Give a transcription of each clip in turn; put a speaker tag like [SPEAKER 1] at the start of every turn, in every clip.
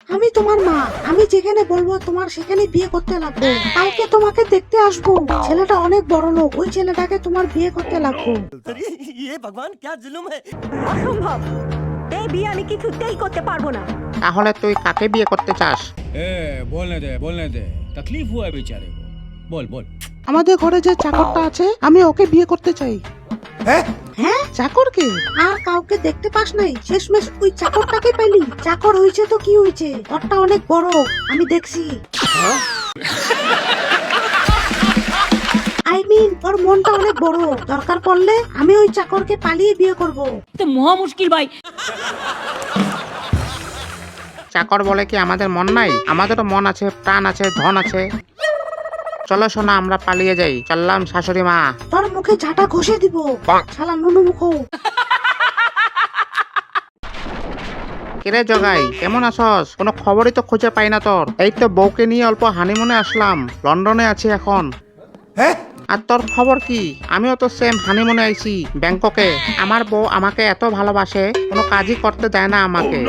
[SPEAKER 1] আমি তোমার মা, আমি যেখানে বলবো তোমার সেখানে বিয়ে করতে লাগবো। কালকে তোমাকে দেখতে আসবো। ছেলেটা অনেক বড় লোক, ওই ছেলেটাকে তোমার বিয়ে করতে লাগবো।
[SPEAKER 2] ये भगवान क्या जुल्म है।
[SPEAKER 3] অসম্ভব, এই বিয়ে আমি কিছুতেই করতে পারবো না।
[SPEAKER 4] তাহলে তুই কাকে বিয়ে করতে চাস?
[SPEAKER 5] बोलने दे तकलीफ हुआ है बेचारे को। बोल बोल।
[SPEAKER 1] আমাদের ঘরে যে চাকরটা আছে, আমি ওকে বিয়ে করতে চাই। হ্যাঁ, চাকরকে? আর কাউকে দেখতে পাস নাই? শেষমেশ ওই চাকরটাকে পেলি। চাকর হয়েছে তো কি হয়েছে, ঘরটা অনেক বড়, আমি দেখছি। আই মিন ওর মনটা অনেক বড়। দরকার পড়লে আমি ওই চাকরকে পালিয়ে বিয়ে করব।
[SPEAKER 6] তো মহা মুশকিল ভাই।
[SPEAKER 4] চাকর বলে কি আমাদের মন নাই? আমাদেরও মন আছে, প্রাণ আছে, ধন আছে। চলো সোনা, আমরা পালিয়ে যাই। চললাম শাশুড়ি মা।
[SPEAKER 1] তোর মুখে ঝাঁটা ঘষে দিব, শালা নুনু মুখ।
[SPEAKER 4] কিরে জগাই, কেমন আছস? কোনো খবরই তো খুঁজে পাই না তোর। এই তো বউকে নিয়ে অল্প হানিমুনে আসলাম, লন্ডনে আছি এখন। আর তোর খবর কি? আমিও তো সেম হানিমুনে আইছি ব্যাংককে। আমার বউ আমাকে এত ভালোবাসে, কোনো কাজই করতে দেয় না আমাকে।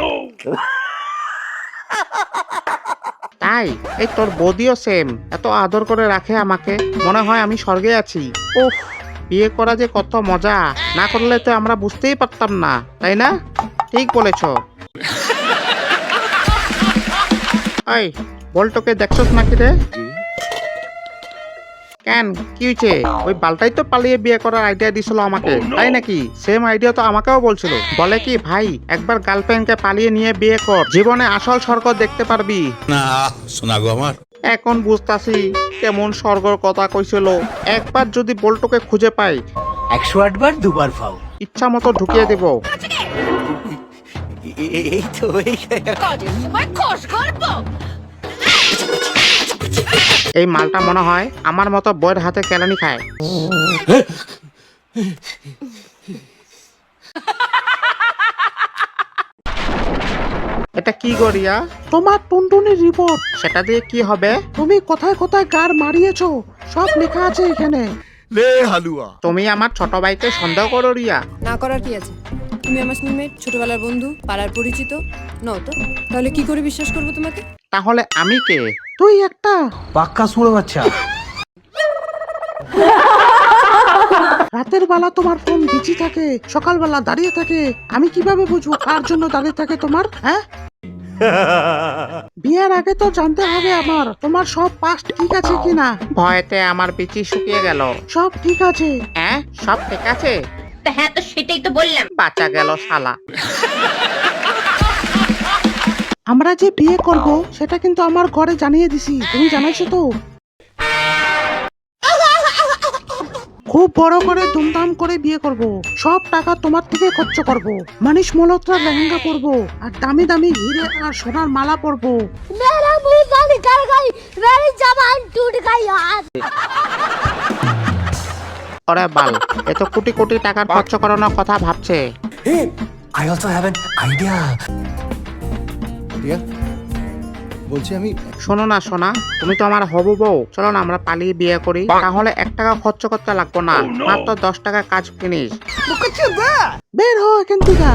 [SPEAKER 4] তাই এই তোর বৌদিও সেম, এত আদর করে রাখে আমাকে, মনে হয় আমি স্বর্গে আছি। উফ, বিয়ে করা যে কত মজা, না করলে তো আমরা বুঝতেই পারতাম না, তাই না? ঠিক বলেছ। ওই বলটোকে দেখছস নাকি রে? কেন, কি হয়েছে? ওই বালটাই তো পালিয়ে বিয়ে করার আইডিয়া দিছিল আমাকে, তাই নাকি? সেম আইডিয়া তো আমাকেও বলছিল। বলে কি ভাই, একবার গার্লফ্রেন্ডকে পালিয়ে নিয়ে বিয়ে কর, জীবনে আসল স্বর্গ দেখতে পারবি।
[SPEAKER 5] না শোনা গো আমার।
[SPEAKER 4] এখন বুঝতাছি কেমন স্বর্গর কথা কইছিল। একবার যদি বলটোকে খুঁজে পাই,
[SPEAKER 2] 108 বার দুবার ফাও।
[SPEAKER 4] ইচ্ছা মতো ঢুকিয়ে দেব।
[SPEAKER 2] এই তো
[SPEAKER 6] কাজের সময় খোশ গল্প।
[SPEAKER 4] এই মালটা মনে হয় আমার মতো বইয়ের হাতে কেলানি খায়। এটা কি গড়িয়া?
[SPEAKER 1] তোমার টুনটুনির রিপোর্ট।
[SPEAKER 4] সেটা দিয়ে কি হবে?
[SPEAKER 1] তুমি কোথায় কোথায় গার মারিয়েছো সব লেখা আছে এখানে।
[SPEAKER 2] ले हलुआ।
[SPEAKER 4] তুমি আমার ছোট ভাইকে সন্দেহ করো রিয়া?
[SPEAKER 7] না করার কি আছে? তুমি আমার স্কুলমেট, ছোটবেলার বন্ধু, পাড়ার পরিচিত নও তো? তাহলে কি করে বিশ্বাস করবো তোমাকে?
[SPEAKER 4] তাহলে আমি কে?
[SPEAKER 1] তুই একটা
[SPEAKER 2] पक्का सुनो बच्चा।
[SPEAKER 1] রাতের বেলা তোমার ফোন বিজি থাকে, সকালবেলা দাঁড়িয়ে থাকে। আমি কিভাবে বুঝবো কার জন্য দাঁড়িয়ে থাকে তোমার? হ্যাঁ, বিয়ের আগে তো জানতে হবে আমার তোমার সব পাস্ট ঠিক আছে কিনা।
[SPEAKER 4] ভয়েতে আমার বিচি শুকিয়ে গেল।
[SPEAKER 1] সব ঠিক আছে?
[SPEAKER 4] হ্যাঁ, সব ঠিক আছে।
[SPEAKER 6] তা হ্যাঁ, তো সেটাই তো বললাম।
[SPEAKER 4] বাঁচা গেল শালা।
[SPEAKER 1] আমরা যে বিয়ে করব সেটা কিন্তু আমার ঘরে জানিয়ে দিছি, তুমি জানাইছো তো? খুব বড় করে ধুমধাম করে বিয়ে করব, সব টাকা তোমার থেকে খরচ করব, মানিশ মলত্রার লেহেঙ্গা পরবো, আর দামি দামি হিরে আর সোনার মালা পরবো।
[SPEAKER 8] मेरा मुंह से निकल गई, मेरी जबान टूट गई यार।
[SPEAKER 4] ওরে বাল, এত কোটি কোটি টাকার খরচ করানোর কথা ভাবছে।
[SPEAKER 2] Hey, I also have an idea. Riya, বলছি আমি
[SPEAKER 4] শোনো না সোনা, তুমি তো আমার হবু বউ। চলো না আমরা পালিয়ে বিয়ে করি, তাহলে 1 টাকা খরচ করতে লাগবো না, মাত্র 10 টাকা কাজ ফিনিশ।
[SPEAKER 1] বের হো এখান থেকে।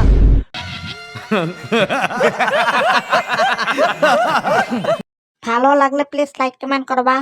[SPEAKER 8] ভালো লাগলে প্লিজ লাইক কমেন্ট করবা।